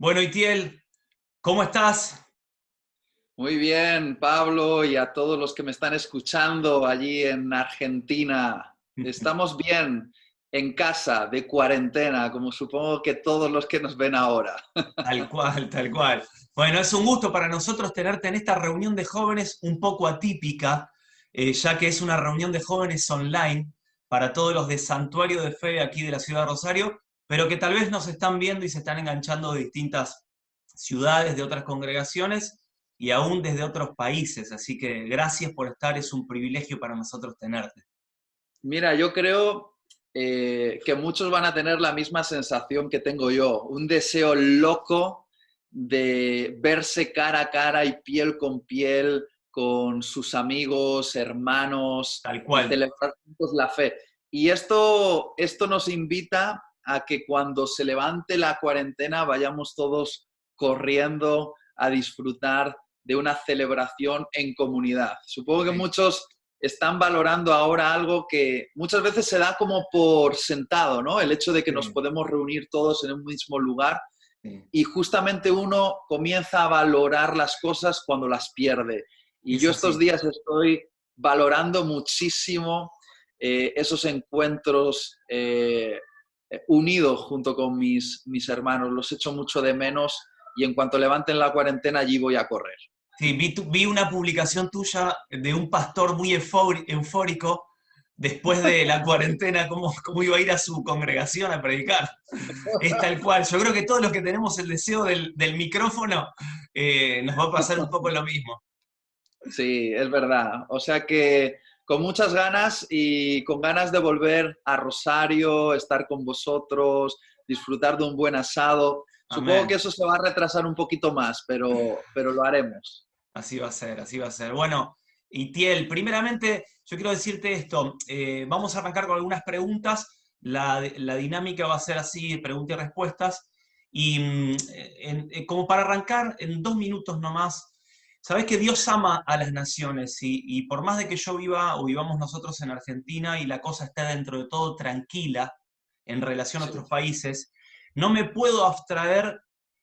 Bueno, Itiel, ¿cómo estás? Muy bien, Pablo, y a todos los que me están escuchando allí en Argentina. Estamos bien en casa, de cuarentena, como supongo que todos los que nos ven ahora. Tal cual, tal cual. Bueno, es un gusto para nosotros tenerte en esta reunión de jóvenes un poco atípica, ya que es una reunión de jóvenes online para todos los de Santuario de Fe aquí de la ciudad de Rosario, pero que tal vez nos están viendo y se están enganchando de distintas ciudades, de otras congregaciones y aún desde otros países. Así que gracias por estar, es un privilegio para nosotros tenerte. Mira, yo creo que muchos van a tener la misma sensación que tengo yo, un deseo loco de verse cara a cara y piel con piel con sus amigos, hermanos Tal y cual. celebrar juntos la fe. Y esto nos invita a que cuando se levante la cuarentena vayamos todos corriendo a disfrutar de una celebración en comunidad. Supongo que Sí, muchos están valorando ahora algo que muchas veces se da como por sentado, ¿no? El hecho de que nos sí, podemos reunir todos en un mismo lugar sí. y justamente uno comienza a valorar las cosas cuando las pierde. Y Es yo estos así. días estoy valorando muchísimo esos encuentros unidos junto con mis hermanos. Los echo mucho de menos y en cuanto levanten la cuarentena allí voy a correr. Sí, vi una publicación tuya de un pastor muy eufórico después de la cuarentena, cómo iba a ir a su congregación a predicar. Es tal cual. Yo creo que todos los que tenemos el deseo del micrófono nos va a pasar un poco lo mismo. Sí, es verdad. O sea que con muchas ganas y con ganas de volver a Rosario, estar con vosotros, disfrutar de un buen asado. Supongo que Amén. eso se va a retrasar un poquito más, pero lo haremos. Así va a ser, así va a ser. Bueno, Itiel, primeramente yo quiero decirte esto. Vamos a arrancar con algunas preguntas. La dinámica va a ser así, preguntas y respuestas. Y como para arrancar, en 2 minutos nomás, sabés que Dios ama a las naciones y por más de que yo viva o vivamos nosotros en Argentina y la cosa esté dentro de todo tranquila en relación a Sí. otros países, no me puedo abstraer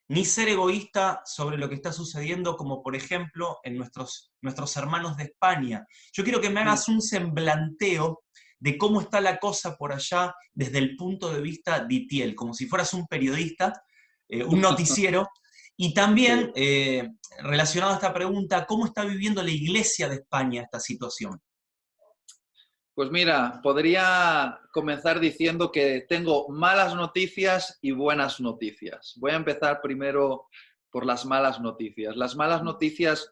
ni ser egoísta sobre lo que está sucediendo, como por ejemplo en nuestros hermanos de España. Yo quiero que me Mm. hagas un semblanteo de cómo está la cosa por allá desde el punto de vista de Itiel, como si fueras un periodista, un noticiero, y Sí. también relacionado a esta pregunta, ¿cómo está viviendo la Iglesia de España esta situación? Pues mira, podría comenzar diciendo que tengo malas noticias y buenas noticias. Voy a empezar primero por las malas noticias. Las malas noticias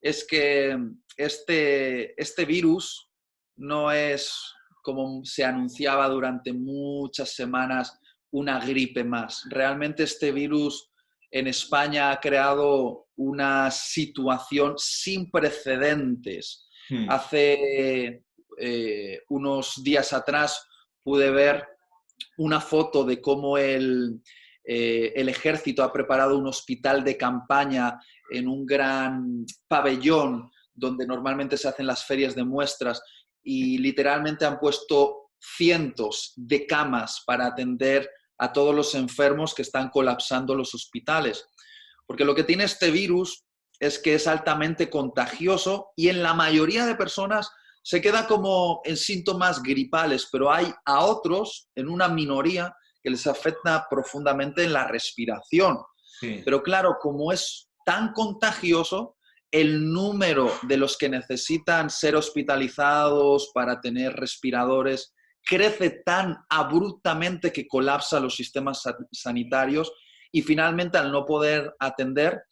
es que este virus no es, como se anunciaba durante muchas semanas, una gripe más. Realmente este virus en España ha creado una situación sin precedentes. Hmm. Hace unos días atrás pude ver una foto de cómo el ejército ha preparado un hospital de campaña en un gran pabellón donde normalmente se hacen las ferias de muestras y literalmente han puesto cientos de camas para atender a todos los enfermos que están colapsando los hospitales. Porque lo que tiene este virus es que es altamente contagioso y en la mayoría de personas se queda como en síntomas gripales, pero hay a otros, en una minoría, que les afecta profundamente en la respiración. Sí. Pero claro, como es tan contagioso, el número de los que necesitan ser hospitalizados para tener respiradores crece tan abruptamente que colapsa los sistemas sanitarios y finalmente al no poder atender,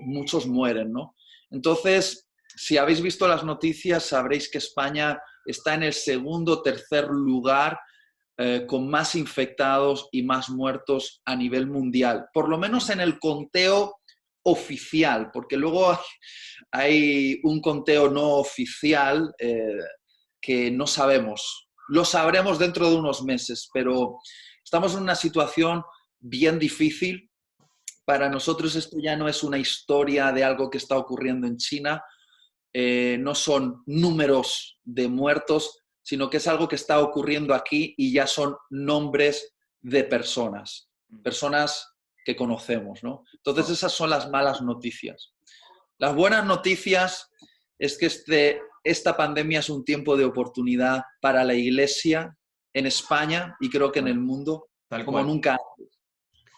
muchos mueren, ¿no? Entonces, si habéis visto las noticias, sabréis que España está en el segundo o tercer lugar con más infectados y más muertos a nivel mundial, por lo menos en el conteo oficial, porque luego hay un conteo no oficial que no sabemos. Lo sabremos dentro de unos meses, pero estamos en una situación bien difícil. Para nosotros esto ya no es una historia de algo que está ocurriendo en China, no son números de muertos, sino que es algo que está ocurriendo aquí y ya son nombres de personas. Personas que conocemos, ¿no? Entonces esas son las malas noticias. Las buenas noticias es que esta pandemia es un tiempo de oportunidad para la Iglesia en España y creo que en el mundo como nunca antes.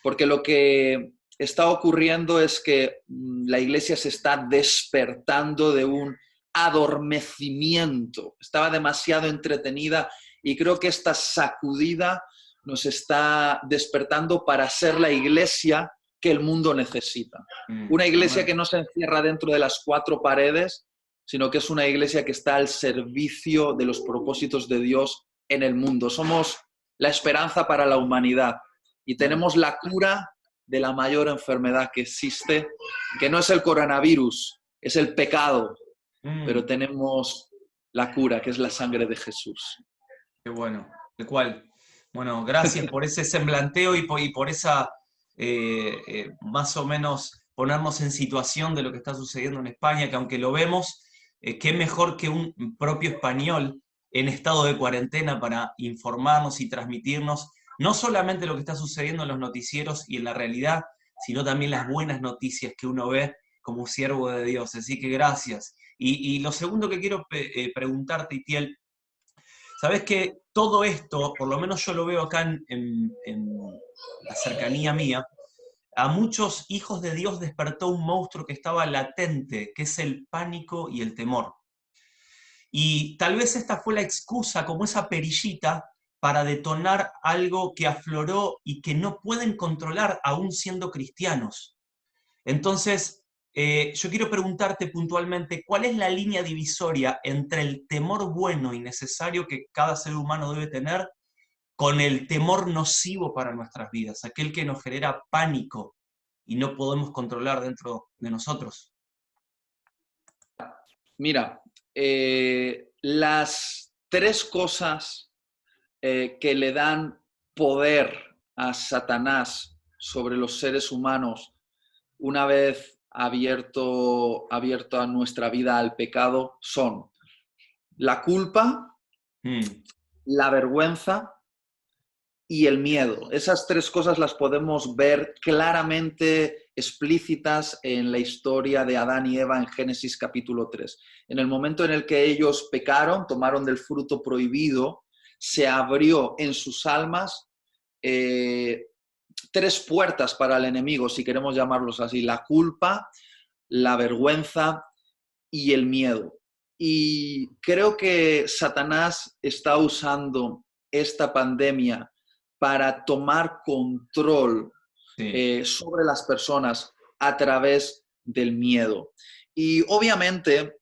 Porque lo que está ocurriendo es que la Iglesia se está despertando de un adormecimiento. Estaba demasiado entretenida y creo que esta sacudida nos está despertando para ser la Iglesia que el mundo necesita. Una Iglesia que no se encierra dentro de las cuatro paredes, sino que es una Iglesia que está al servicio de los propósitos de Dios en el mundo. Somos la esperanza para la humanidad y tenemos la cura de la mayor enfermedad que existe, que no es el coronavirus, es el pecado, pero tenemos la cura, que es la sangre de Jesús. Qué bueno, ¿de cuál? Bueno, gracias por ese semblanteo y por esa, más o menos, ponernos en situación de lo que está sucediendo en España, que aunque lo vemos, qué mejor que un propio español en estado de cuarentena para informarnos y transmitirnos no solamente lo que está sucediendo en los noticieros y en la realidad, sino también las buenas noticias que uno ve como siervo de Dios. Así que gracias. Y lo segundo que quiero preguntarte, Itiel, sabes que todo esto, por lo menos yo lo veo acá en la cercanía mía, a muchos hijos de Dios despertó un monstruo que estaba latente, que es el pánico y el temor. Y tal vez esta fue la excusa, como esa perillita, para detonar algo que afloró y que no pueden controlar aún siendo cristianos. Entonces, yo quiero preguntarte puntualmente, ¿cuál es la línea divisoria entre el temor bueno y necesario que cada ser humano debe tener con el temor nocivo para nuestras vidas, aquel que nos genera pánico y no podemos controlar dentro de nosotros? Mira, las tres cosas que le dan poder a Satanás sobre los seres humanos una vez abierto a nuestra vida al pecado son la culpa, la vergüenza y el miedo. Esas tres cosas las podemos ver claramente explícitas en la historia de Adán y Eva en Génesis capítulo 3. En el momento en el que ellos pecaron, tomaron del fruto prohibido, se abrió en sus almas tres puertas para el enemigo, si queremos llamarlos así: la culpa, la vergüenza y el miedo. Y creo que Satanás está usando esta pandemia para tomar control sobre las personas a través del miedo. Y obviamente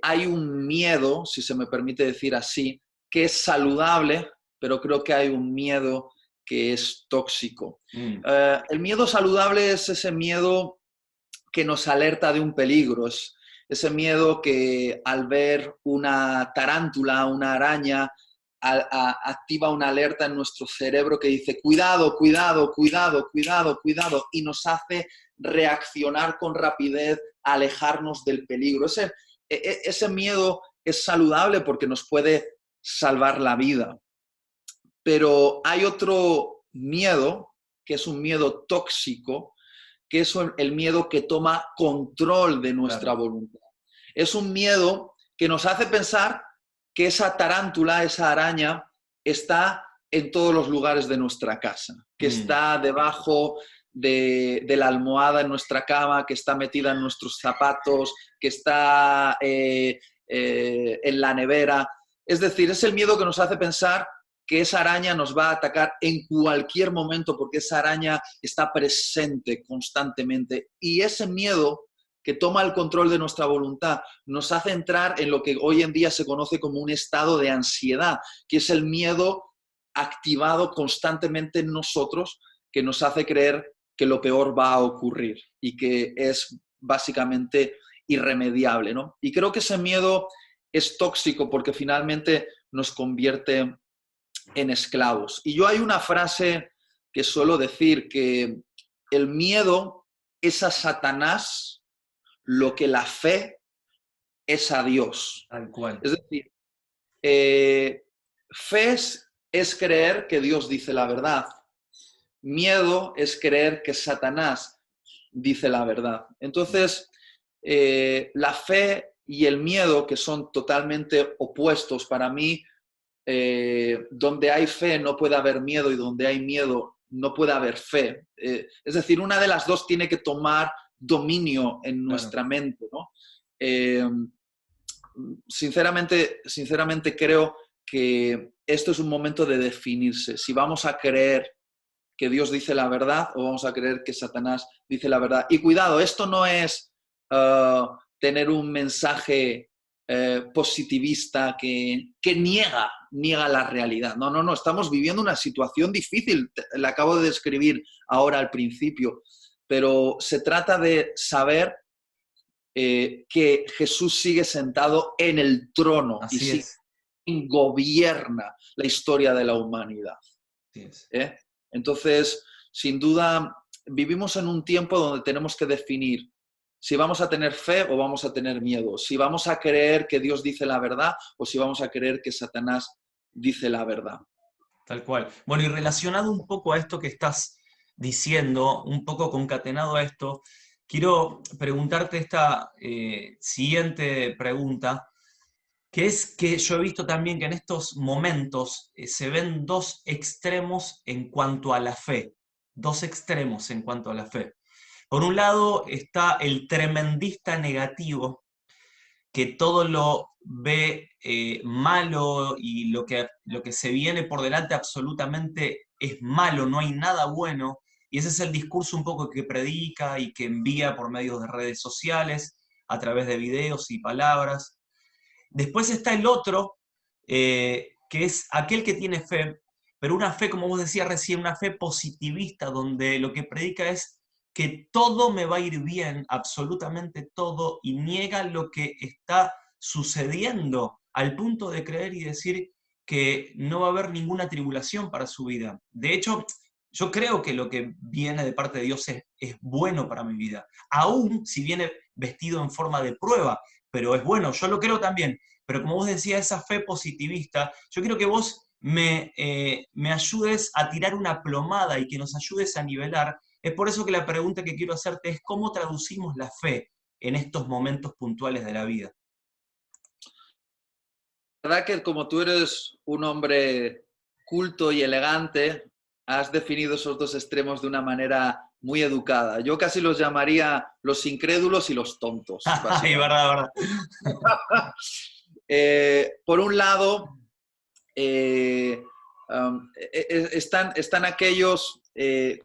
hay un miedo, si se me permite decir así, que es saludable, pero creo que hay un miedo que es tóxico. El miedo saludable es ese miedo que nos alerta de un peligro, es ese miedo que al ver una tarántula, una araña, activa una alerta en nuestro cerebro que dice cuidado, cuidado, cuidado, cuidado, cuidado, y nos hace reaccionar con rapidez, alejarnos del peligro. Ese miedo es saludable porque nos puede salvar la vida. Pero hay otro miedo, que es un miedo tóxico, que es el miedo que toma control de nuestra voluntad. Es un miedo que nos hace pensar que esa tarántula, esa araña, está en todos los lugares de nuestra casa, que está debajo de la almohada en nuestra cama, que está metida en nuestros zapatos, que está en la nevera. Es decir, es el miedo que nos hace pensar que esa araña nos va a atacar en cualquier momento porque esa araña está presente constantemente. Y ese miedo que toma el control de nuestra voluntad nos hace entrar en lo que hoy en día se conoce como un estado de ansiedad, que es el miedo activado constantemente en nosotros, que nos hace creer que lo peor va a ocurrir y que es básicamente irremediable, ¿no? Y creo que ese miedo es tóxico porque finalmente nos convierte en esclavos. Y yo hay una frase que suelo decir, que el miedo es a Satanás lo que la fe es a Dios. Tal cual. Es decir, fe es creer que Dios dice la verdad. Miedo es creer que Satanás dice la verdad. Entonces, la fe y el miedo, que son totalmente opuestos para mí, donde hay fe no puede haber miedo y donde hay miedo no puede haber fe. Es decir, una de las dos tiene que tomar dominio en nuestra mente, ¿no? Sinceramente creo que esto es un momento de definirse. Si vamos a creer que Dios dice la verdad o vamos a creer que Satanás dice la verdad. Y cuidado, esto no es tener un mensaje positivista que niega la realidad. No, estamos viviendo una situación difícil, la acabo de describir ahora al principio, pero se trata de saber que Jesús sigue sentado en el trono y gobierna la historia de la humanidad. Entonces, sin duda, vivimos en un tiempo donde tenemos que definir si vamos a tener fe o vamos a tener miedo, si vamos a creer que Dios dice la verdad o si vamos a creer que Satanás dice la verdad. Tal cual. Bueno, y relacionado un poco a esto que estás diciendo, un poco concatenado a esto, quiero preguntarte esta siguiente pregunta, que es que yo he visto también que en estos momentos se ven dos extremos en cuanto a la fe, dos extremos en cuanto a la fe. Por un lado está el tremendista negativo, que todo lo ve malo y lo que se viene por delante absolutamente es malo, no hay nada bueno, y ese es el discurso un poco que predica y que envía por medio de redes sociales, a través de videos y palabras. Después está el otro, que es aquel que tiene fe, pero una fe, como vos decías recién, una fe positivista, donde lo que predica es que todo me va a ir bien, absolutamente todo, y niega lo que está sucediendo, al punto de creer y decir que no va a haber ninguna tribulación para su vida. De hecho, yo creo que lo que viene de parte de Dios es bueno para mi vida, aún si viene vestido en forma de prueba, pero es bueno, yo lo creo también. Pero como vos decías, esa fe positivista, yo quiero que vos me ayudes a tirar una plomada y que nos ayudes a nivelar. Es por eso que la pregunta que quiero hacerte es ¿cómo traducimos la fe en estos momentos puntuales de la vida? La verdad que como tú eres un hombre culto y elegante, has definido esos dos extremos de una manera muy educada. Yo casi los llamaría los incrédulos y los tontos. Ay, verdad. Por un lado, están aquellos,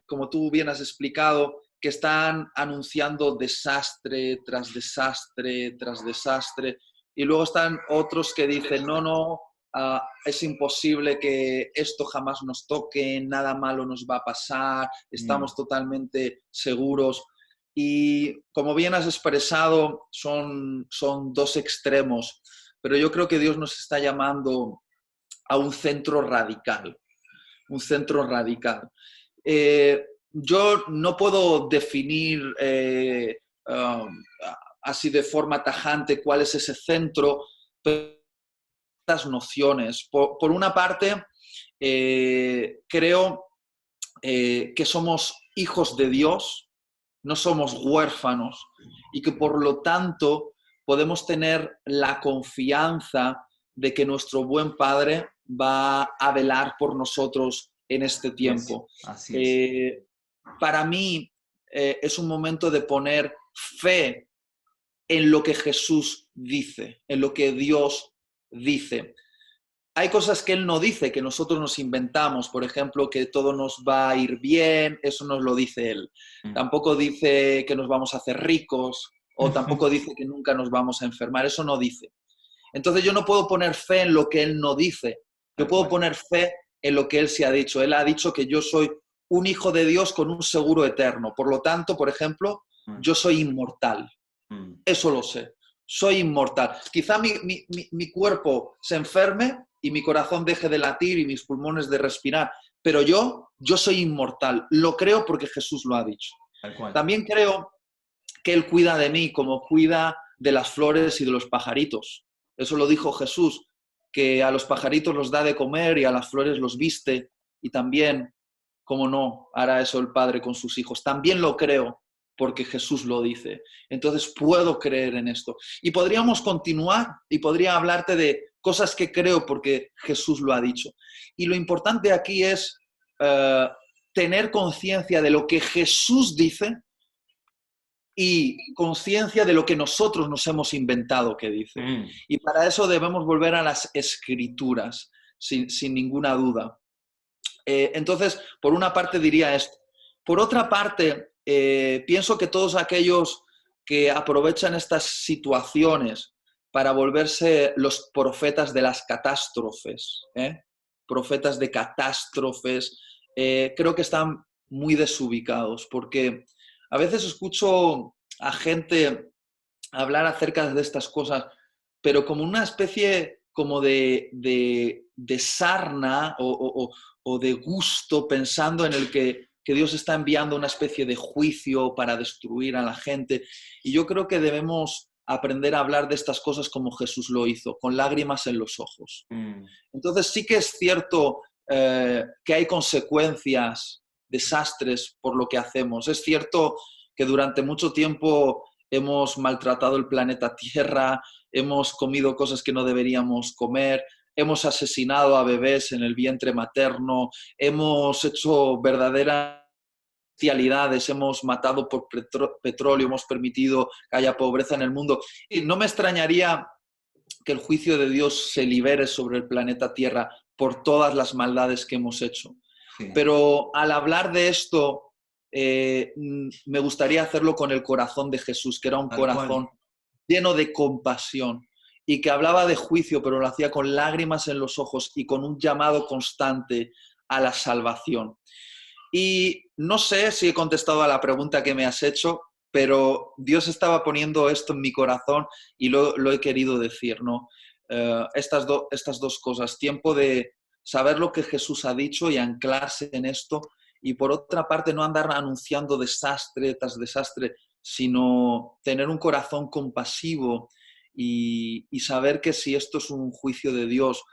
como tú bien has explicado, que están anunciando desastre tras desastre tras desastre, y luego están otros que dicen, no, es imposible que esto jamás nos toque, nada malo nos va a pasar, estamos totalmente seguros. Y como bien has expresado, son dos extremos, pero yo creo que Dios nos está llamando a un centro radical, yo no puedo definir así de forma tajante cuál es ese centro, pero estas nociones. Por una parte, creo que somos hijos de Dios, no somos huérfanos, y que por lo tanto podemos tener la confianza de que nuestro buen Padre va a velar por nosotros en este tiempo. Así es. Para mí es un momento de poner fe en lo que Jesús dice, en lo que Dios dice. Hay cosas que Él no dice, que nosotros nos inventamos. Por ejemplo, que todo nos va a ir bien, eso nos lo dice Él. Tampoco dice que nos vamos a hacer ricos, o tampoco dice que nunca nos vamos a enfermar, eso no dice. Entonces yo no puedo poner fe en lo que Él no dice, yo puedo poner fe en lo que Él se ha dicho. Él ha dicho que yo soy un hijo de Dios con un seguro eterno. Por lo tanto, por ejemplo, yo soy inmortal. Eso lo sé, soy inmortal. Quizá mi cuerpo se enferme y mi corazón deje de latir y mis pulmones de respirar, pero yo soy inmortal. Lo creo porque Jesús lo ha dicho. También creo que Él cuida de mí como cuida de las flores y de los pajaritos. Eso lo dijo Jesús, que a los pajaritos los da de comer y a las flores los viste, y también ¿cómo no hará eso el Padre con sus hijos? También lo creo porque Jesús lo dice. Entonces puedo creer en esto. Y podríamos continuar y podría hablarte de cosas que creo porque Jesús lo ha dicho. Y lo importante aquí es tener conciencia de lo que Jesús dice y conciencia de lo que nosotros nos hemos inventado que dice. Y para eso debemos volver a las Escrituras, sin ninguna duda. Entonces, por una parte diría esto. Por otra parte, pienso que todos aquellos que aprovechan estas situaciones para volverse los profetas de las catástrofes, profetas de catástrofes, creo que están muy desubicados, porque a veces escucho a gente hablar acerca de estas cosas, pero como una especie como de sarna o de gusto, pensando en el que Dios está enviando una especie de juicio para destruir a la gente. Y yo creo que debemos aprender a hablar de estas cosas como Jesús lo hizo, con lágrimas en los ojos. Entonces sí que es cierto que hay consecuencias, desastres por lo que hacemos. Es cierto que durante mucho tiempo hemos maltratado el planeta Tierra, hemos comido cosas que no deberíamos comer, hemos asesinado a bebés en el vientre materno, hemos hecho verdaderas bestialidades, hemos matado por petróleo, hemos permitido que haya pobreza en el mundo. Y no me extrañaría que el juicio de Dios se libere sobre el planeta Tierra por todas las maldades que hemos hecho. Sí. Pero al hablar de esto, me gustaría hacerlo con el corazón de Jesús, que era un corazón lleno de compasión y que hablaba de juicio, pero lo hacía con lágrimas en los ojos y con un llamado constante a la salvación. Y no sé si he contestado a la pregunta que me has hecho, pero Dios estaba poniendo esto en mi corazón y lo he querido decir, ¿no? Estas dos cosas, tiempo de saber lo que Jesús ha dicho y anclarse en esto, y por otra parte no andar anunciando desastre tras desastre, sino tener un corazón compasivo y saber que si esto es un juicio de Dios,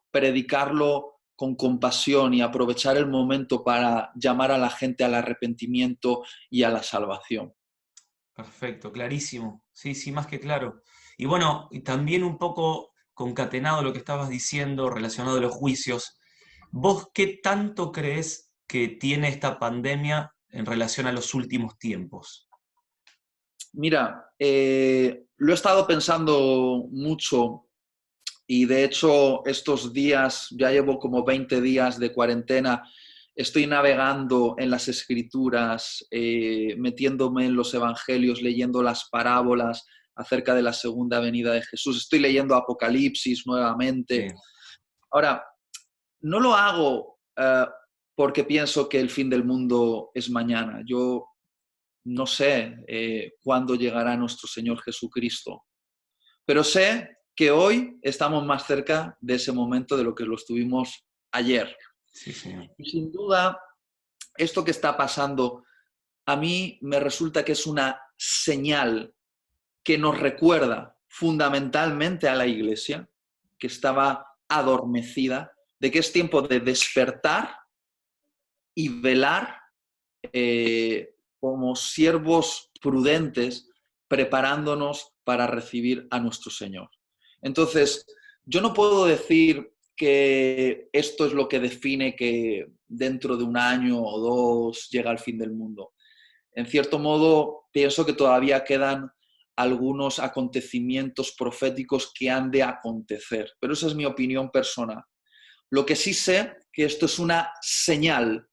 predicarlo con compasión y aprovechar el momento para llamar a la gente al arrepentimiento y a la salvación. Perfecto, clarísimo. Sí, sí, más que claro. Y bueno, y también un poco concatenado lo que estabas diciendo relacionado a los juicios. ¿Vos qué tanto crees que tiene esta pandemia en relación a los últimos tiempos? Mira, lo he estado pensando mucho. Y de hecho, estos días, ya llevo como 20 días de cuarentena, estoy navegando en las Escrituras, metiéndome en los Evangelios, leyendo las parábolas acerca de la segunda venida de Jesús. Estoy leyendo Apocalipsis nuevamente. Sí. Ahora, no lo hago porque pienso que el fin del mundo es mañana. Yo no sé cuándo llegará nuestro Señor Jesucristo, pero sé que hoy estamos más cerca de ese momento de lo que lo estuvimos ayer. Sí, señor. Y sin duda, esto que está pasando, a mí me resulta que es una señal que nos recuerda fundamentalmente a la Iglesia, que estaba adormecida, de que es tiempo de despertar y velar como siervos prudentes, preparándonos para recibir a nuestro Señor. Entonces, yo no puedo decir que esto es lo que define que dentro de un año o dos llega el fin del mundo. En cierto modo, pienso que todavía quedan algunos acontecimientos proféticos que han de acontecer, pero esa es mi opinión personal. Lo que sí sé que esto es una señal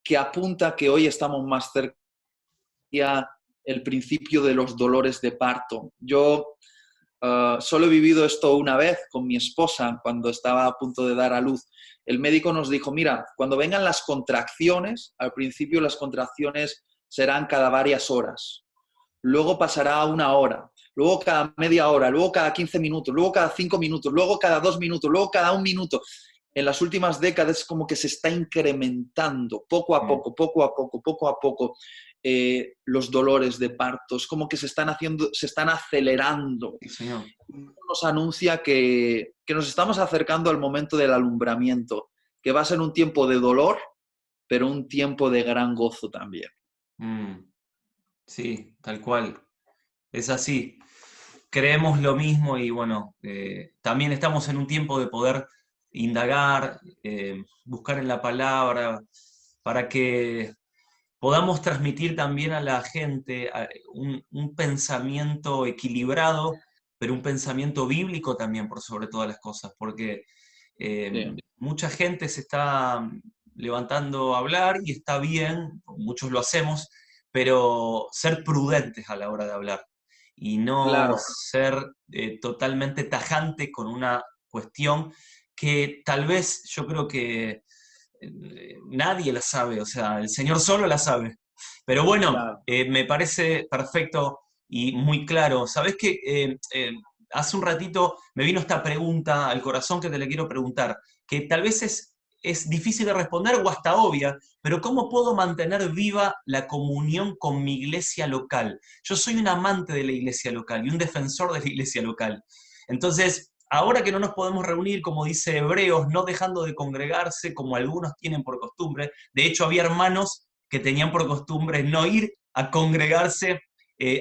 que apunta que hoy estamos más cerca del principio de los dolores de parto. Yo solo he vivido esto una vez con mi esposa cuando estaba a punto de dar a luz. El médico nos dijo, mira, cuando vengan las contracciones, al principio las contracciones serán cada varias horas, luego pasará a una hora, luego cada media hora, luego cada 15 minutos, luego cada 5 minutos, luego cada 2 minutos, luego cada 1 minuto. En las últimas décadas es como que se está incrementando poco a poco, los dolores de partos, como que se están acelerando. Sí, señor. Nos anuncia que nos estamos acercando al momento del alumbramiento. que va a ser un tiempo de dolor, pero un tiempo de gran gozo también. Sí, tal cual. Es así. Creemos lo mismo y bueno, también estamos en un tiempo de poder indagar, buscar en la palabra, para que podamos transmitir también a la gente un pensamiento equilibrado, pero un pensamiento bíblico también por sobre todas las cosas, porque Sí, mucha gente se está levantando a hablar y está bien, muchos lo hacemos, pero ser prudentes a la hora de hablar y no claro, ser totalmente tajante con una cuestión que tal vez yo creo que nadie la sabe, o sea, el Señor solo la sabe. Pero bueno, claro. me parece perfecto y muy claro. ¿Sabés qué? Hace un ratito me vino esta pregunta al corazón que te le quiero preguntar, que tal vez es difícil de responder o hasta obvia, pero ¿cómo puedo mantener viva la comunión con mi iglesia local? Yo soy un amante de la iglesia local y un defensor de la iglesia local. Entonces, ahora que no nos podemos reunir, como dice Hebreos, no dejando de congregarse como algunos tienen por costumbre, de hecho había hermanos que tenían por costumbre no ir a congregarse,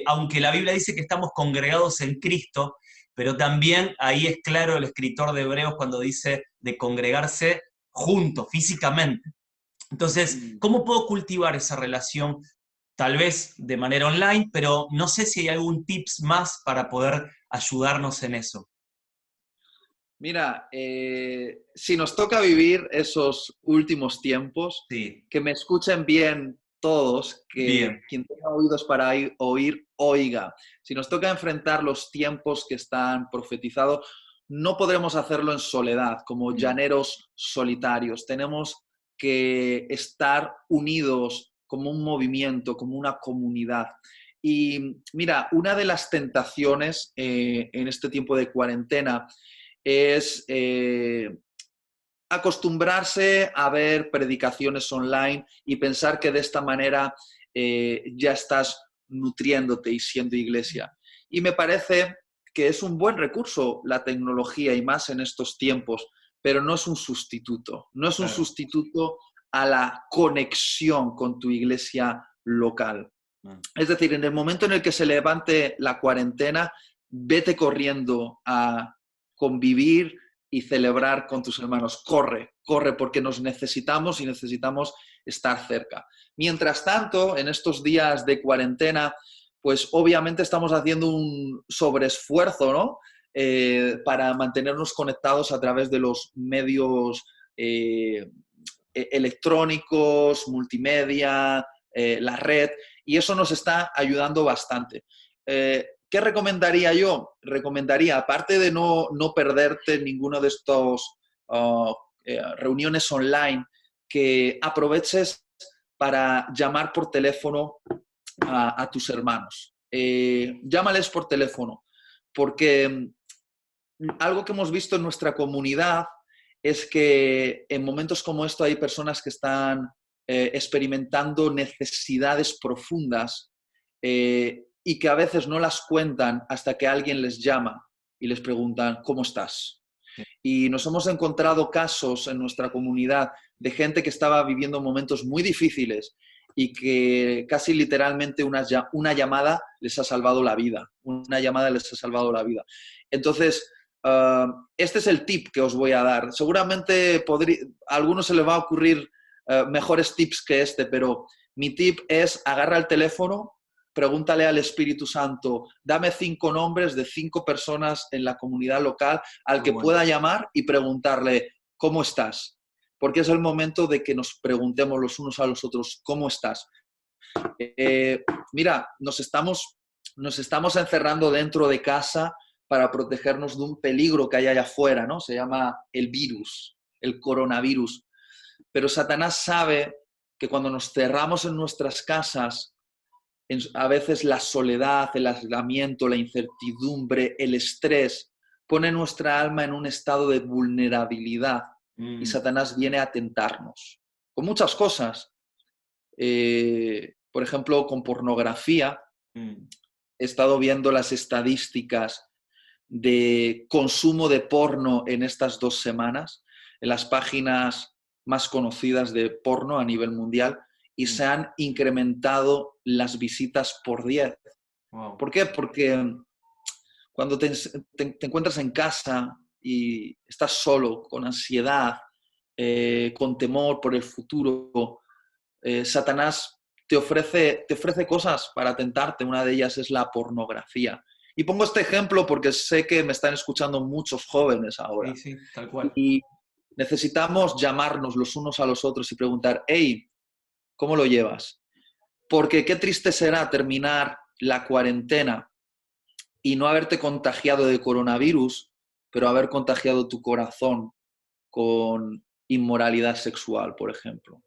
aunque la Biblia dice que estamos congregados en Cristo, pero también ahí es claro el escritor de Hebreos cuando dice de congregarse juntos, físicamente. Entonces, Mm. ¿cómo puedo cultivar esa relación? Tal vez de manera online, pero no sé si hay algún tips más para poder ayudarnos en eso. Mira, si nos toca vivir esos últimos tiempos, Sí, que me escuchen bien todos, bien, que quien tenga oídos para oír, oiga. Si nos toca enfrentar los tiempos que están profetizados, no podremos hacerlo en soledad, como mm, llaneros solitarios. Tenemos que estar unidos como un movimiento, como una comunidad. Y mira, una de las tentaciones en este tiempo de cuarentena es acostumbrarse a ver predicaciones online y pensar que de esta manera ya estás nutriéndote y siendo iglesia. Y me parece que es un buen recurso la tecnología y más en estos tiempos, pero no es un sustituto, no es un claro. sustituto a la conexión con tu iglesia local. Mm. Es decir, en el momento en el que se levante la cuarentena, vete corriendo a convivir y celebrar con tus hermanos. Corre, corre, porque nos necesitamos y necesitamos estar cerca. Mientras tanto, en estos días de cuarentena, pues obviamente estamos haciendo un sobreesfuerzo, ¿no? Para mantenernos conectados a través de los medios electrónicos, multimedia, la red, y eso nos está ayudando bastante. ¿Qué recomendaría yo? Recomendaría, aparte de no perderte ninguno de estos reuniones online, que aproveches para llamar por teléfono a tus hermanos. Llámales por teléfono, porque algo que hemos visto en nuestra comunidad es que en momentos como esto hay personas que están experimentando necesidades profundas y que a veces no las cuentan hasta que alguien les llama y les preguntan, ¿cómo estás? Sí. Y nos hemos encontrado casos en nuestra comunidad de gente que estaba viviendo momentos muy difíciles y que casi literalmente una llamada les ha salvado la vida. Una llamada les ha salvado la vida. Entonces, este es el tip que os voy a dar. Seguramente a algunos se les va a ocurrir mejores tips que este, pero mi tip es agarra el teléfono, pregúntale al Espíritu Santo, dame 5 nombres de 5 personas en la comunidad local al Muy que bueno. pueda llamar y preguntarle, ¿cómo estás? Porque es el momento de que nos preguntemos los unos a los otros, ¿cómo estás? Mira, nos estamos encerrando dentro de casa para protegernos de un peligro que hay allá afuera, ¿no? Se llama el virus, el coronavirus. Pero Satanás sabe que cuando nos cerramos en nuestras casas, a veces la soledad, el aislamiento, la incertidumbre, el estrés, pone nuestra alma en un estado de vulnerabilidad y Mm, Satanás viene a tentarnos con muchas cosas. Por ejemplo, con pornografía. mm, He estado viendo las estadísticas de consumo de porno en estas 2 semanas, en las páginas más conocidas de porno a nivel mundial y se han incrementado las visitas por 10. Wow. ¿Por qué? Porque cuando te encuentras en casa y estás solo, con ansiedad, con temor por el futuro, Satanás te ofrece cosas para tentarte. Una de ellas es la pornografía. Y pongo este ejemplo porque sé que me están escuchando muchos jóvenes ahora. Sí, sí, tal cual. Y necesitamos llamarnos los unos a los otros y preguntar, hey, ¿cómo lo llevas? Porque qué triste será terminar la cuarentena y no haberte contagiado de coronavirus, pero haber contagiado tu corazón con inmoralidad sexual, por ejemplo.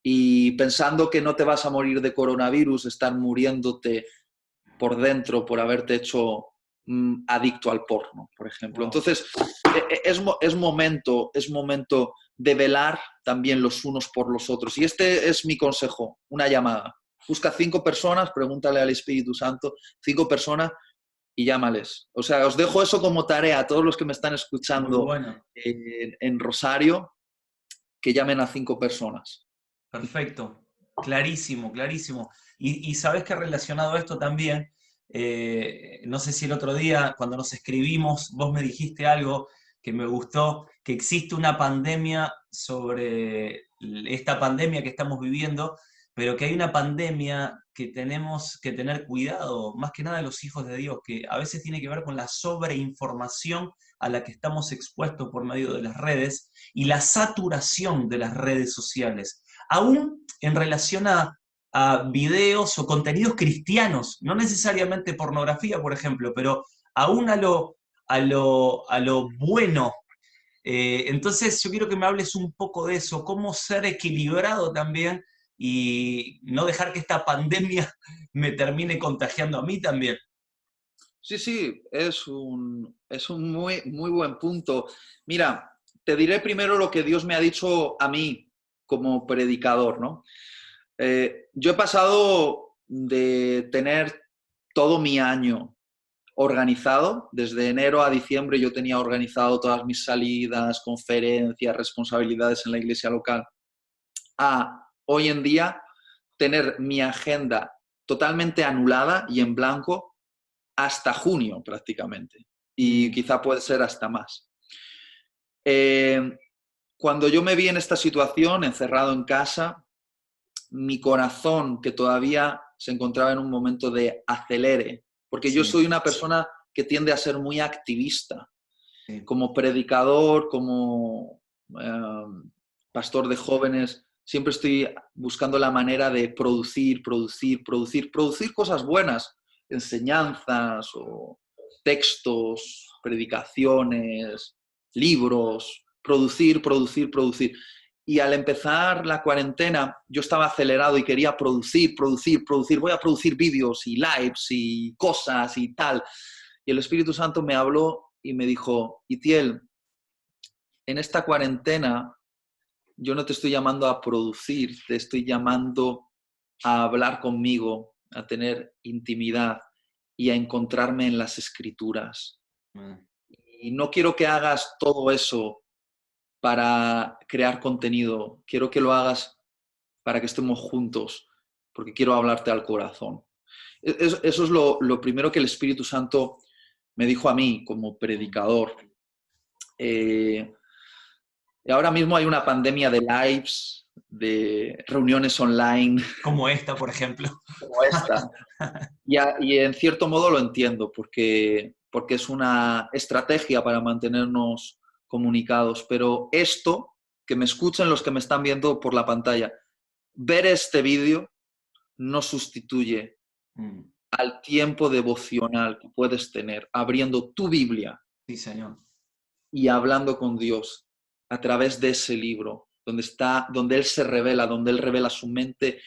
Y pensando que no te vas a morir de coronavirus, estar muriéndote por dentro por haberte hecho adicto al porno, por ejemplo. Wow. Entonces, es momento de velar también los unos por los otros. Y este es mi consejo, una llamada. Busca 5 personas, pregúntale al Espíritu Santo, 5 personas y llámales. O sea, os dejo eso como tarea a todos los que me están Muy escuchando bueno. en Rosario, que llamen a 5 personas. Perfecto. Clarísimo, clarísimo. Y sabes que relacionado a esto también, no sé si el otro día, cuando nos escribimos, vos me dijiste algo que me gustó, que existe una pandemia sobre esta pandemia que estamos viviendo, pero que hay una pandemia que tenemos que tener cuidado, más que nada los hijos de Dios, que a veces tiene que ver con la sobreinformación a la que estamos expuestos por medio de las redes y la saturación de las redes sociales, aún en relación a videos o contenidos cristianos, no necesariamente pornografía, por ejemplo, pero aún a lo bueno. Entonces yo quiero que me hables un poco de eso, cómo ser equilibrado también y no dejar que esta pandemia me termine contagiando a mí también. Sí, sí, es un muy, muy buen punto. Mira, te diré primero lo que Dios me ha dicho a mí como predicador, ¿no? Yo he pasado de tener todo mi año organizado, desde enero a diciembre yo tenía organizado todas mis salidas, conferencias, responsabilidades en la iglesia local, a hoy en día tener mi agenda totalmente anulada y en blanco hasta junio prácticamente, y quizá puede ser hasta más. Eh, Cuando yo me vi en esta situación, encerrado en casa, mi corazón, que todavía se encontraba en un momento de acelere, porque yo Sí, soy una persona que tiende a ser muy activista, sí. como predicador, como pastor de jóvenes, siempre estoy buscando la manera de producir cosas buenas, enseñanzas o textos, predicaciones, libros, producir. Y al empezar la cuarentena, yo estaba acelerado y quería producir. Voy a producir vídeos y lives y cosas y tal. Y el Espíritu Santo me habló y me dijo, Itiel, en esta cuarentena yo no te estoy llamando a producir, te estoy llamando a hablar conmigo, a tener intimidad y a encontrarme en las Escrituras. Mm. Y no quiero que hagas todo eso para crear contenido, quiero que lo hagas para que estemos juntos, porque quiero hablarte al corazón. Eso es lo primero que el Espíritu Santo me dijo a mí como predicador. Y ahora mismo hay una pandemia de lives, de reuniones online Como esta, por ejemplo. como esta. Y en cierto modo lo entiendo, porque es una estrategia para mantenernos comunicados. Pero esto, que me escuchen los que me están viendo por la pantalla, ver este vídeo no sustituye Mm. al tiempo devocional que puedes tener abriendo tu Biblia Sí, Señor. y hablando con Dios a través de ese libro, donde Él se revela, donde Él revela su mente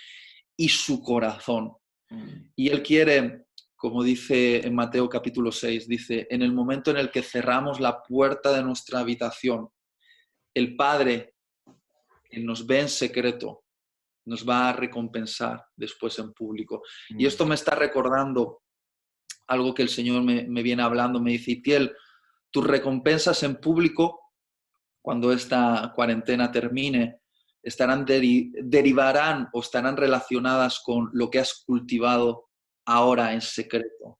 y su corazón. Mm. Y Él quiere, como dice en Mateo capítulo 6, dice, en el momento en el que cerramos la puerta de nuestra habitación, el Padre que nos ve en secreto nos va a recompensar después en público. Y Mm. esto me está recordando algo que el Señor me viene hablando, me dice, Itiel, tus recompensas en público, cuando esta cuarentena termine, derivarán o estarán relacionadas con lo que has cultivado ahora en secreto,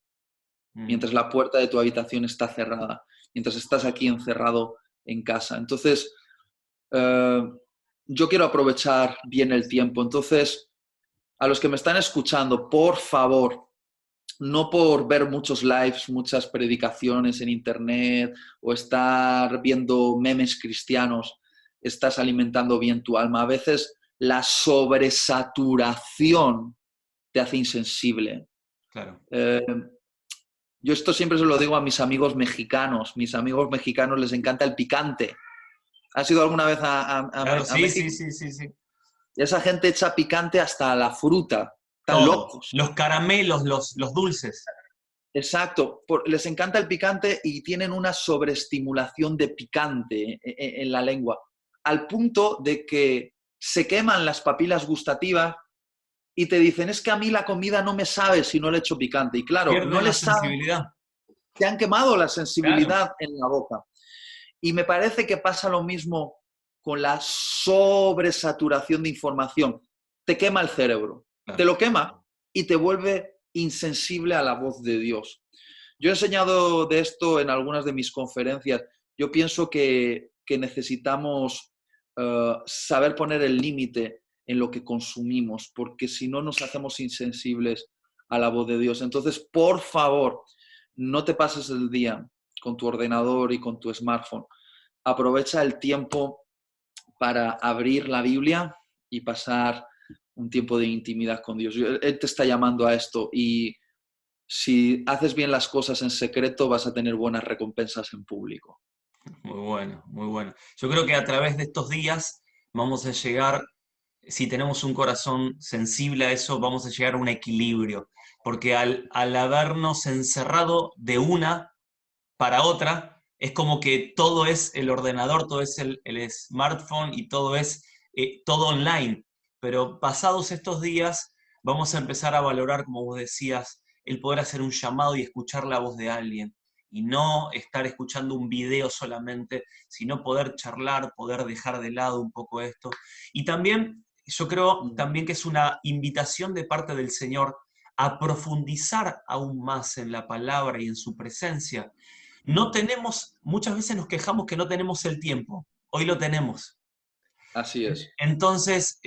mientras la puerta de tu habitación está cerrada, mientras estás aquí encerrado en casa. Entonces, yo quiero aprovechar bien el tiempo. Entonces, a los que me están escuchando, por favor, no por ver muchos lives, muchas predicaciones en internet o estar viendo memes cristianos, estás alimentando bien tu alma. A veces la sobresaturación te hace insensible. Claro. Yo esto siempre se lo digo a mis amigos mexicanos. Mis amigos mexicanos les encanta el picante. ¿Has ido alguna vez Claro, a sí, sí, México? sí, sí, sí. Y esa gente echa picante hasta a la fruta. Están Todo. locos. Los caramelos, los dulces. Exacto. Les encanta el picante y tienen una sobreestimulación de picante en la lengua, al punto de que se queman las papilas gustativas y te dicen, es que a mí la comida no me sabe si no le echo picante. Y claro, no Pierden la les sabe, sensibilidad. te han quemado la Claro. sensibilidad en la boca. Y me parece que pasa lo mismo con la sobresaturación de información. Te quema el cerebro, te Claro. lo quema y te vuelve insensible a la voz de Dios. Yo he enseñado de esto en algunas de mis conferencias. Yo pienso que necesitamos saber poner el límite en lo que consumimos, porque si no nos hacemos insensibles a la voz de Dios. Entonces, por favor, no te pases el día con tu ordenador y con tu smartphone. Aprovecha el tiempo para abrir la Biblia y pasar un tiempo de intimidad con Dios. Él te está llamando a esto y si haces bien las cosas en secreto vas a tener buenas recompensas en público. Muy bueno, muy bueno. Yo creo que a través de estos días vamos a llegar, si tenemos un corazón sensible a eso, vamos a llegar a un equilibrio. Porque al habernos encerrado de una para otra, es como que todo es el ordenador, todo es el smartphone y todo es todo online. Pero pasados estos días, vamos a empezar a valorar, como vos decías, el poder hacer un llamado y escuchar la voz de alguien. Y no estar escuchando un video solamente, sino poder charlar, poder dejar de lado un poco esto. Y también, yo creo también que es una invitación de parte del Señor a profundizar aún más en la palabra y en su presencia. No tenemos, muchas veces nos quejamos que no tenemos el tiempo, hoy lo tenemos. Así es. Entonces,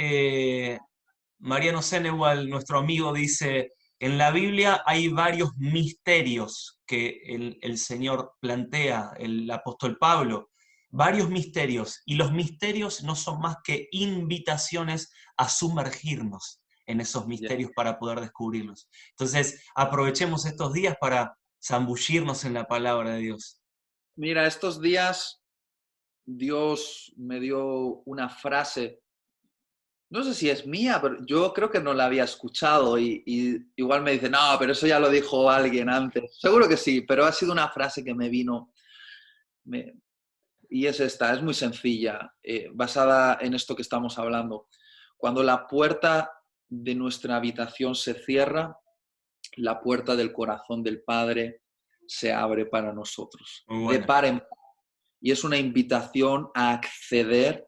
Mariano Senewal, nuestro amigo, dice, en la Biblia hay varios misterios que el Señor plantea, el apóstol Pablo, varios misterios, y los misterios no son más que invitaciones a sumergirnos en esos Yeah. misterios para poder descubrirlos. Entonces, aprovechemos estos días para zambullirnos en la palabra de Dios. Mira, estos días Dios me dio una frase, no sé si es mía, pero yo creo que no la había escuchado y igual me dice, no, pero eso ya lo dijo alguien antes. Seguro que sí, pero ha sido una frase que me vino y es esta, es muy sencilla, basada en esto que estamos hablando. Cuando la puerta de nuestra habitación se cierra, la puerta del corazón del Padre se abre para nosotros, Muy de bueno. par en par. Y es una invitación a acceder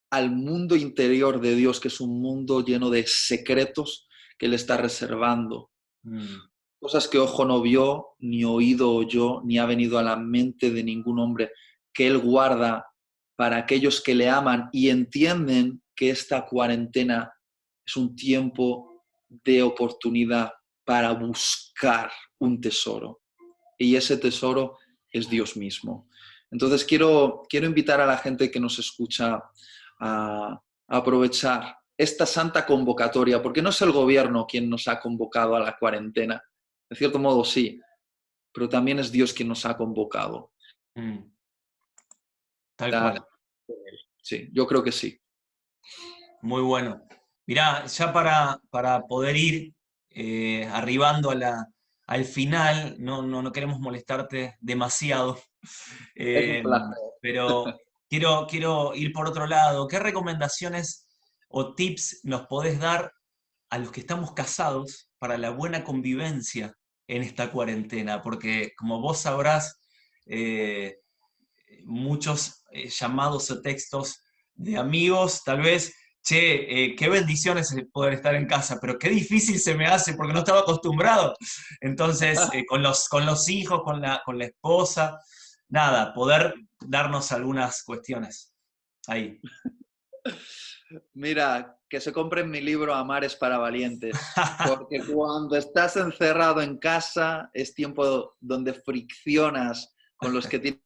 al mundo interior de Dios, que es un mundo lleno de secretos que Él está reservando. Cosas que ojo no vio, ni oído oyó, ni ha venido a la mente de ningún hombre, que Él guarda para aquellos que le aman y entienden que esta cuarentena es un tiempo de oportunidad para buscar un tesoro. Y ese tesoro es Dios mismo. Entonces quiero invitar a la gente que nos escucha a aprovechar esta santa convocatoria, porque no es el gobierno quien nos ha convocado a la cuarentena. De cierto modo sí, pero también es Dios quien nos ha convocado. Tal cual. Sí, yo creo que sí. Muy bueno. Mirá, ya para poder ir arribando al final, no queremos molestarte demasiado, Es un eh, placer. pero quiero ir por otro lado. ¿Qué recomendaciones o tips nos podés dar a los que estamos casados para la buena convivencia en esta cuarentena? Porque como vos sabrás, muchos llamados o textos de amigos, tal vez, che, qué bendición es el poder estar en casa, pero qué difícil se me hace porque no estaba acostumbrado. Entonces, con los hijos, con la esposa, nada, poder darnos algunas cuestiones ahí. Mira, que se compren mi libro Amar es para valientes, porque cuando estás encerrado en casa es tiempo donde friccionas con los que tienen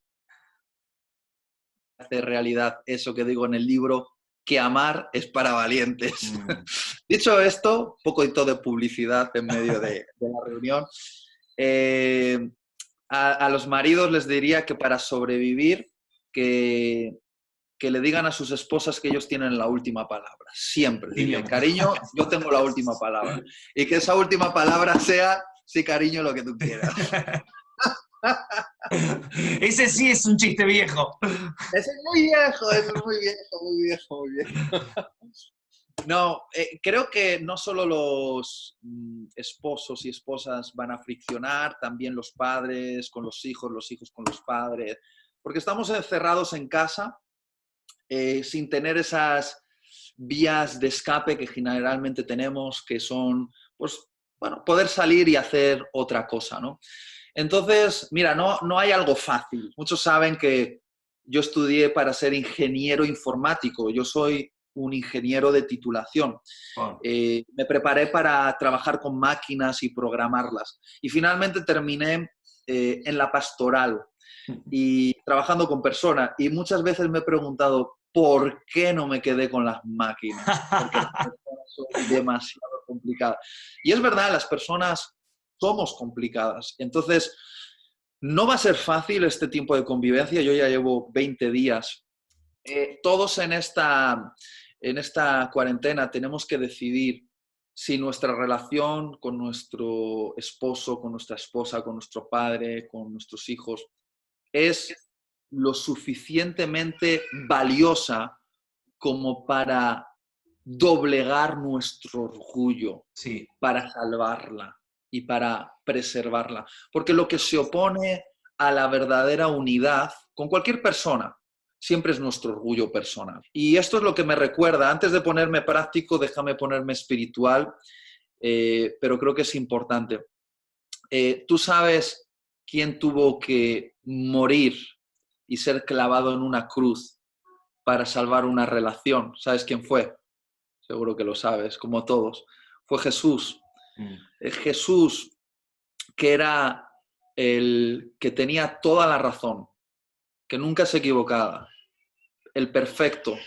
que hacer realidad eso que digo en el libro, que amar es para valientes. Mm. Dicho esto, poquito de publicidad en medio de la reunión. Eh, a los maridos les diría que para sobrevivir, que le digan a sus esposas que ellos tienen la última palabra. Siempre. Dile, cariño, yo tengo la última palabra. Y que esa última palabra sea, sí, cariño, lo que tú quieras. Ese sí es un chiste viejo. Ese es muy viejo, ese es muy viejo, muy viejo, muy viejo. No, creo que no solo los esposos y esposas van a friccionar, también los padres con los hijos con los padres, porque estamos encerrados en casa sin tener esas vías de escape que generalmente tenemos, que son, pues, bueno, poder salir y hacer otra cosa, ¿no? Entonces, mira, no hay algo fácil. Muchos saben que yo estudié para ser ingeniero informático. Yo soy un ingeniero de titulación. Wow. Me preparé para trabajar con máquinas y programarlas. Y finalmente terminé en la pastoral y trabajando con personas. Y muchas veces me he preguntado, ¿por qué no me quedé con las máquinas? Porque las personas son demasiado complicadas. Y es verdad, las personas somos complicadas. Entonces, no va a ser fácil este tiempo de convivencia. Yo ya llevo 20 días. Todos en esta cuarentena tenemos que decidir si nuestra relación con nuestro esposo, con nuestra esposa, con nuestro padre, con nuestros hijos, es lo suficientemente valiosa como para doblegar nuestro orgullo, Sí. para salvarla y para preservarla. Porque lo que se opone a la verdadera unidad con cualquier persona siempre es nuestro orgullo personal. Y esto es lo que me recuerda, antes de ponerme práctico, déjame ponerme espiritual, pero creo que es importante. ¿Tú sabes quién tuvo que morir y ser clavado en una cruz para salvar una relación? ¿Sabes quién fue? Seguro que lo sabes, como todos. Fue Jesús. Jesús, que era el que tenía toda la razón, que nunca se equivocaba, el perfecto,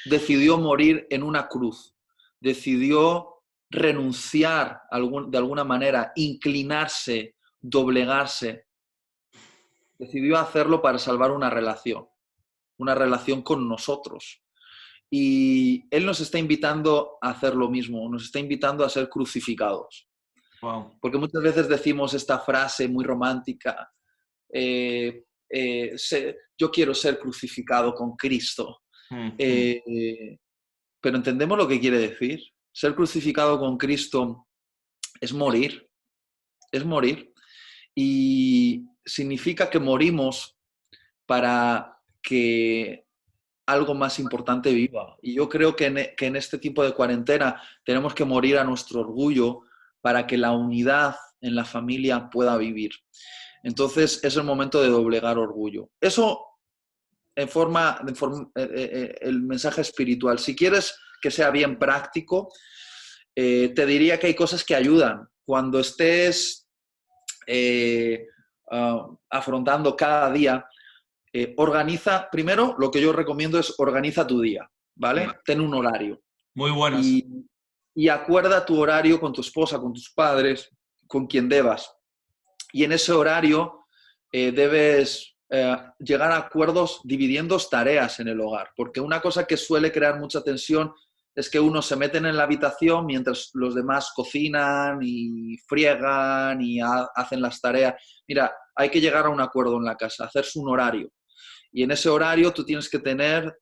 decidió morir en una cruz, decidió renunciar de alguna manera, inclinarse, doblegarse, decidió hacerlo para salvar una relación con nosotros. Y Él nos está invitando a hacer lo mismo, nos está invitando a ser crucificados. Wow. Porque muchas veces decimos esta frase muy romántica, yo quiero ser crucificado con Cristo. Pero entendemos lo que quiere decir. Ser crucificado con Cristo es morir, es morir. Y significa que morimos para que algo más importante viva. Y yo creo que en este tipo de cuarentena tenemos que morir a nuestro orgullo para que la unidad en la familia pueda vivir. Entonces es el momento de doblegar orgullo. Eso el mensaje espiritual. Si quieres que sea bien práctico, te diría que hay cosas que ayudan. Cuando estés afrontando cada día, organiza, primero lo que yo recomiendo es organiza tu día, ¿vale? Sí. Ten un horario. Muy buenos. Y acuerda tu horario con tu esposa, con tus padres, con quien debas. Y en ese horario debes llegar a acuerdos dividiendo tareas en el hogar, porque una cosa que suele crear mucha tensión es que unos se meten en la habitación mientras los demás cocinan y friegan y hacen las tareas. Mira, hay que llegar a un acuerdo en la casa, hacerse un horario. Y en ese horario tú tienes que tener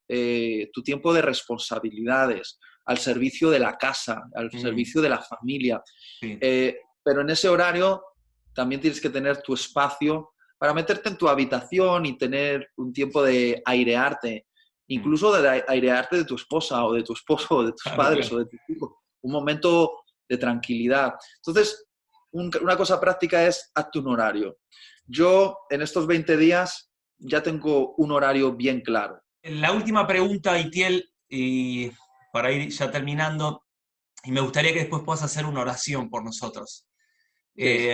tu tiempo de responsabilidades al servicio de la casa, al servicio de la familia. Sí. Pero en ese horario también tienes que tener tu espacio para meterte en tu habitación y tener un tiempo de airearte incluso de airearte de tu esposa o de tu esposo o de tus padres claro. o de tus hijos. Un momento de tranquilidad. Entonces, una cosa práctica es hazte un horario. Yo en estos 20 días ya tengo un horario bien claro. La última pregunta, Itiel, y para ir ya terminando, y me gustaría que después puedas hacer una oración por nosotros. Sí.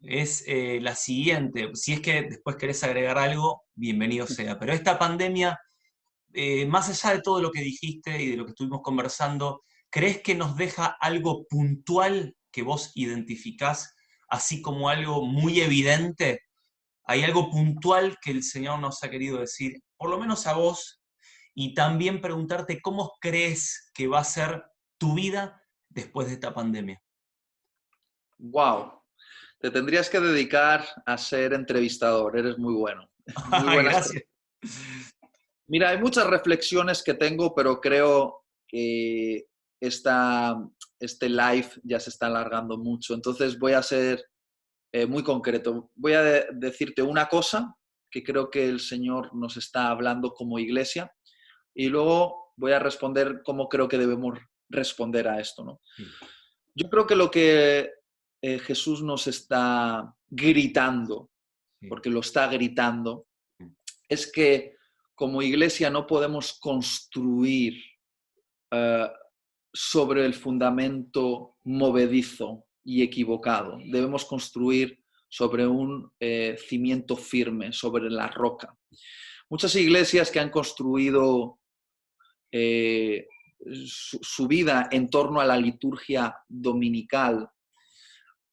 Es la siguiente. Si es que después querés agregar algo, bienvenido sea. Pero esta pandemia, más allá de todo lo que dijiste y de lo que estuvimos conversando, ¿crees que nos deja algo puntual que vos identificás, así como algo muy evidente? ¿Hay algo puntual que el Señor nos ha querido decir, por lo menos a vos? Y también preguntarte cómo crees que va a ser tu vida después de esta pandemia. Wow. Te tendrías que dedicar a ser entrevistador. Eres muy bueno. Muy buenas. Gracias. Mira, hay muchas reflexiones que tengo, pero creo que este live ya se está alargando mucho. Entonces voy a ser muy concreto. Voy a decirte una cosa que creo que el Señor nos está hablando como iglesia y luego voy a responder cómo creo que debemos responder a esto, ¿no? Sí. Yo creo que lo que Jesús nos está gritando, Sí. porque lo está gritando, es que como iglesia no podemos construir uh, sobre el fundamento movedizo y equivocado. Debemos construir sobre un cimiento firme, sobre la roca. Muchas iglesias que han construido su vida en torno a la liturgia dominical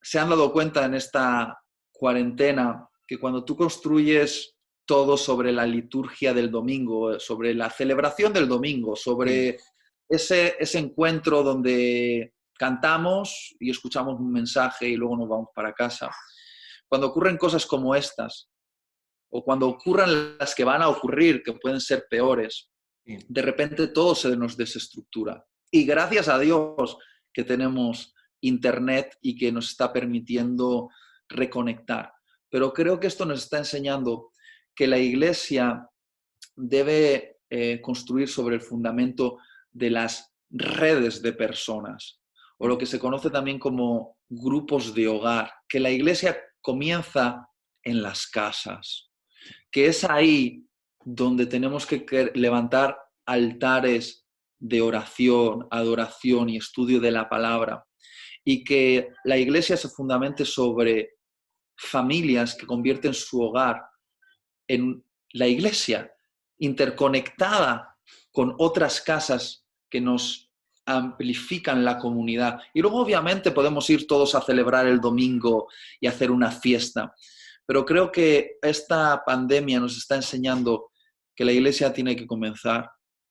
se han dado cuenta en esta cuarentena que cuando tú construyes todo sobre la liturgia del domingo, sobre la celebración del domingo, sobre ese encuentro donde cantamos y escuchamos un mensaje y luego nos vamos para casa. Cuando ocurren cosas como estas, o cuando ocurran las que van a ocurrir, que pueden ser peores, de repente todo se nos desestructura. Y gracias a Dios que tenemos Internet y que nos está permitiendo reconectar. Pero creo que esto nos está enseñando que la iglesia debe construir sobre el fundamento de las redes de personas, o lo que se conoce también como grupos de hogar, que la iglesia comienza en las casas, que es ahí donde tenemos que levantar altares de oración, adoración y estudio de la palabra, y que la iglesia se fundamente sobre familias que convierten su hogar en la iglesia, interconectada con otras casas que nos amplifican la comunidad. Y luego obviamente podemos ir todos a celebrar el domingo y hacer una fiesta, pero creo que esta pandemia nos está enseñando que la iglesia tiene que comenzar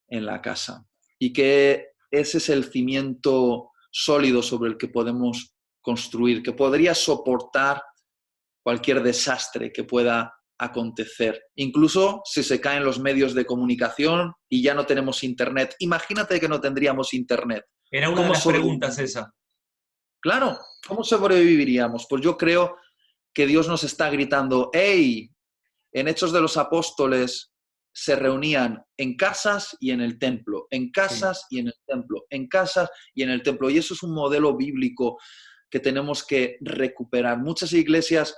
en la casa y que ese es el cimiento sólido sobre el que podemos construir, que podría soportar cualquier desastre que pueda acontecer. Incluso si se caen los medios de comunicación y ya no tenemos internet. Imagínate que no tendríamos internet. Era una de ¿Cómo las preguntas esa. Claro, ¿cómo sobreviviríamos? Pues yo creo que Dios nos está gritando, ¡hey! En Hechos de los Apóstoles se reunían en casas y en el templo, en casas y en el templo, en casas y en el templo. Y eso es un modelo bíblico que tenemos que recuperar. Muchas iglesias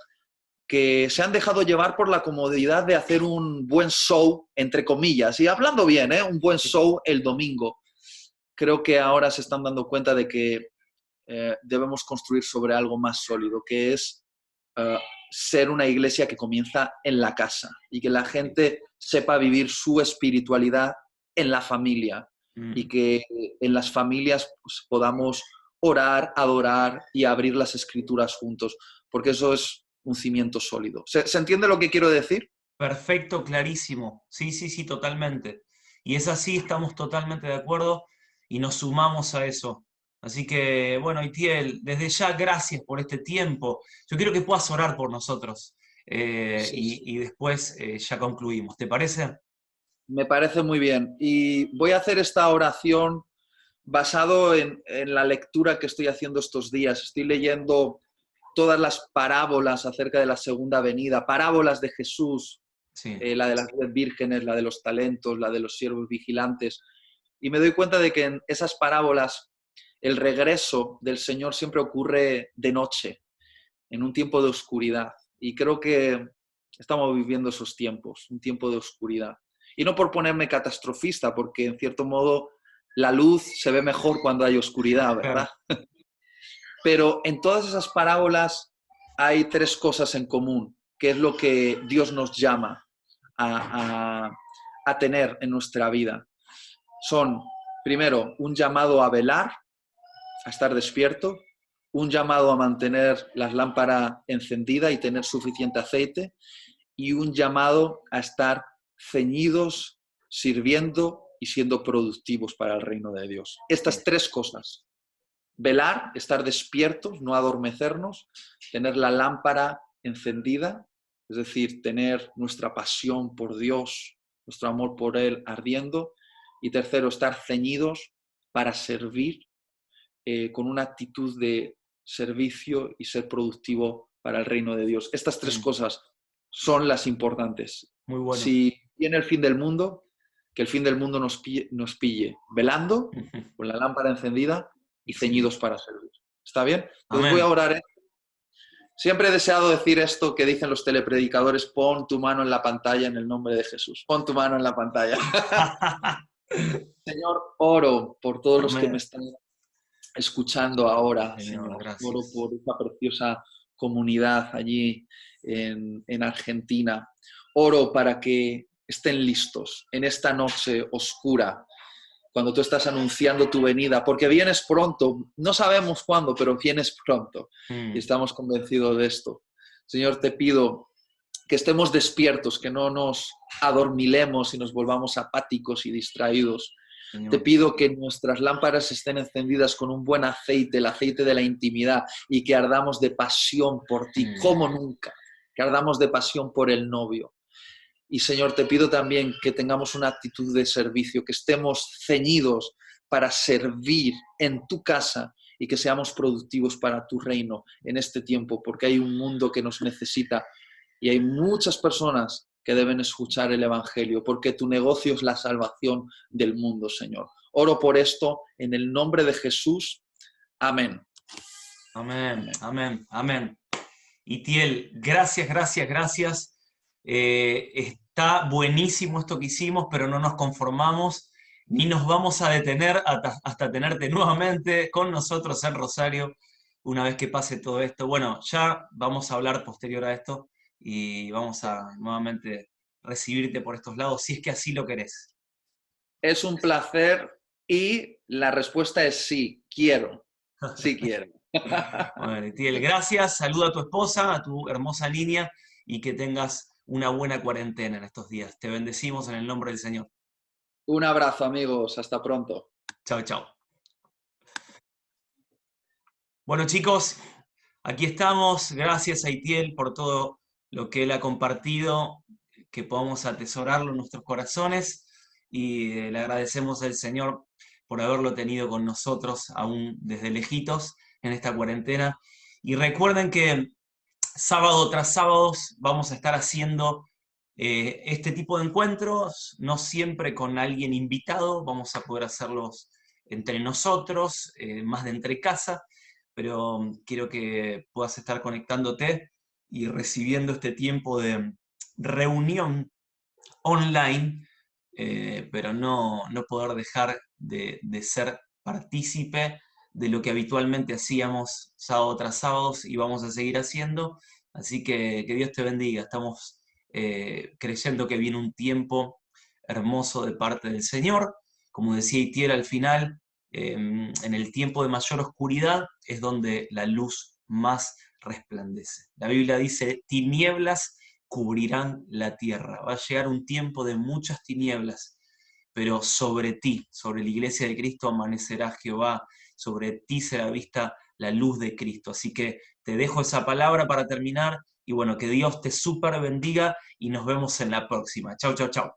que se han dejado llevar por la comodidad de hacer un buen show, entre comillas, y hablando bien, un buen show el domingo. Creo que ahora se están dando cuenta de que debemos construir sobre algo más sólido, que es ser una iglesia que comienza en la casa y que la gente sepa vivir su espiritualidad en la familia y que en las familias pues, podamos orar, adorar y abrir las escrituras juntos, porque eso es un cimiento sólido. ¿Se entiende lo que quiero decir? Perfecto, clarísimo. Sí, sí, sí, totalmente. Y es así, estamos totalmente de acuerdo y nos sumamos a eso. Así que, bueno, Itiel, desde ya gracias por este tiempo. Yo quiero que puedas orar por nosotros Sí. y después ya concluimos. ¿Te parece? Me parece muy bien. Y voy a hacer esta oración basado en la lectura que estoy haciendo estos días. Estoy leyendo todas las parábolas acerca de la segunda venida, parábolas de Jesús, Sí. La de las 10 vírgenes, la de los talentos, la de los siervos vigilantes. Y me doy cuenta de que en esas parábolas el regreso del Señor siempre ocurre de noche, en un tiempo de oscuridad. Y creo que estamos viviendo esos tiempos, un tiempo de oscuridad. Y no por ponerme catastrofista, porque en cierto modo la luz se ve mejor cuando hay oscuridad, ¿verdad? Claro. Pero en todas esas parábolas hay tres cosas en común, que es lo que Dios nos llama a tener en nuestra vida. Son, primero, un llamado a velar, a estar despierto, un llamado a mantener la lámpara encendida y tener suficiente aceite, y un llamado a estar ceñidos, sirviendo y siendo productivos para el reino de Dios. Estas tres cosas: velar, estar despiertos, no adormecernos, tener la lámpara encendida, es decir, tener nuestra pasión por Dios, nuestro amor por Él ardiendo, y tercero, estar ceñidos para servir con una actitud de servicio y ser productivo para el reino de Dios. Estas tres cosas son las importantes. Muy bueno. Si viene el fin del mundo, que el fin del mundo nos pille velando, con la lámpara encendida y ceñidos para servir. ¿Está bien? Entonces Amén. voy a orar. Siempre he deseado decir esto que dicen los telepredicadores: pon tu mano en la pantalla en el nombre de Jesús. Pon tu mano en la pantalla. Señor, oro por todos los que me están escuchando ahora, Señor. Oro por esta preciosa comunidad allí en Argentina. Oro para que estén listos en esta noche oscura, cuando tú estás anunciando tu venida, porque vienes pronto. No sabemos cuándo, pero vienes pronto. Y estamos convencidos de esto. Señor, te pido que estemos despiertos, que no nos adormilemos y nos volvamos apáticos y distraídos. Señor. Te pido que nuestras lámparas estén encendidas con un buen aceite, el aceite de la intimidad, y que ardamos de pasión por ti, como nunca, que ardamos de pasión por el novio. Y Señor, te pido también que tengamos una actitud de servicio, que estemos ceñidos para servir en tu casa y que seamos productivos para tu reino en este tiempo, porque hay un mundo que nos necesita y hay muchas personas que deben escuchar el Evangelio, porque tu negocio es la salvación del mundo, Señor. Oro por esto en el nombre de Jesús. Amén. Amén, amén, amén. Itiel, gracias, gracias, gracias. Está buenísimo esto que hicimos, pero no nos conformamos ni nos vamos a detener hasta tenerte nuevamente con nosotros en Rosario una vez que pase todo esto. Bueno, ya vamos a hablar posterior a esto y vamos a nuevamente recibirte por estos lados, si es que así lo querés. Es un placer y la respuesta es sí, quiero. Sí quiero. Bueno, Itiel, gracias. Saluda a tu esposa, a tu hermosa niña, y que tengas una buena cuarentena en estos días. Te bendecimos en el nombre del Señor. Un abrazo, amigos. Hasta pronto. Chao, chao. Bueno, chicos, aquí estamos. Gracias a Itiel por todo lo que él ha compartido, que podamos atesorarlo en nuestros corazones, y le agradecemos al Señor por haberlo tenido con nosotros aún desde lejitos en esta cuarentena. Y recuerden que sábado tras sábado vamos a estar haciendo este tipo de encuentros, no siempre con alguien invitado, vamos a poder hacerlos entre nosotros, más de entre casa, pero quiero que puedas estar conectándote y recibiendo este tiempo de reunión online, pero no poder dejar de ser partícipe de lo que habitualmente hacíamos sábado tras sábado y vamos a seguir haciendo. Así que Dios te bendiga. Estamos creyendo que viene un tiempo hermoso de parte del Señor. Como decía Itiel al final, en el tiempo de mayor oscuridad es donde la luz más resplandece. La Biblia dice: tinieblas cubrirán la tierra. Va a llegar un tiempo de muchas tinieblas, pero sobre ti, sobre la iglesia de Cristo, amanecerá Jehová, sobre ti será vista la luz de Cristo. Así que te dejo esa palabra para terminar, y bueno, que Dios te súper bendiga y nos vemos en la próxima. Chau, chau, chau.